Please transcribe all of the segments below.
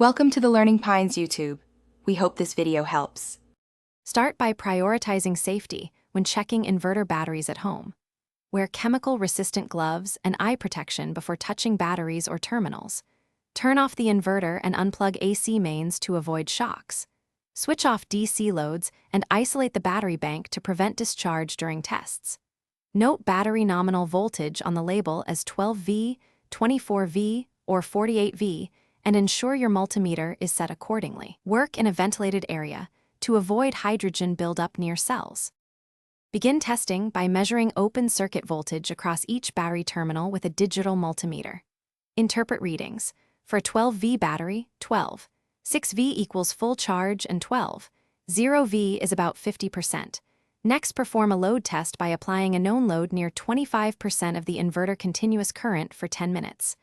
Welcome to the Learning Pines YouTube. We hope this video helps. Start by prioritizing safety when checking inverter batteries at home. Wear chemical-resistant gloves and eye protection before touching batteries or terminals. Turn off the inverter and unplug AC mains to avoid shocks. Switch off DC loads and isolate the battery bank to prevent discharge during tests. Note battery nominal voltage on the label as 12V, 24V, or 48V, and ensure your multimeter is set accordingly. Work in a ventilated area to avoid hydrogen buildup near cells. Begin testing by measuring open circuit voltage across each battery terminal with a digital multimeter. Interpret readings. For a 12V battery, 12. 6V equals full charge and 12. 0V is about 50%. Next, perform a load test by applying a known load near 25% of the inverter continuous current for 10 minutes.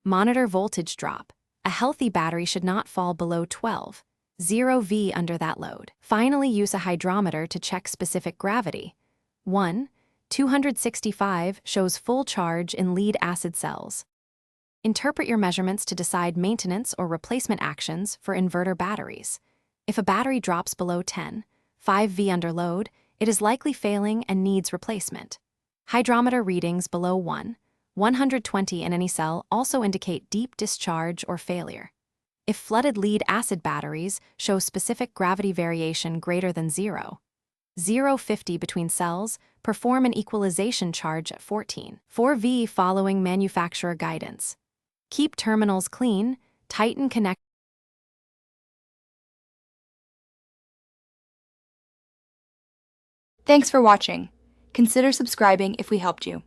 Monitor voltage drop. A healthy battery should not fall below 12. 0V under that load. Finally, use a hydrometer to check specific gravity. 1. 265 shows full charge in lead-acid cells. Interpret your measurements to decide maintenance or replacement actions for inverter batteries. If a battery drops below 10, 5V under load, it is likely failing and needs replacement. Hydrometer readings below 120 in any cell also indicate deep discharge or failure. If flooded lead-acid batteries show specific gravity variation greater than 0.050 between cells, perform an equalization charge at 14.4V following manufacturer guidance. Keep terminals clean, tighten connectors. Thanks for watching. Consider subscribing if we helped you.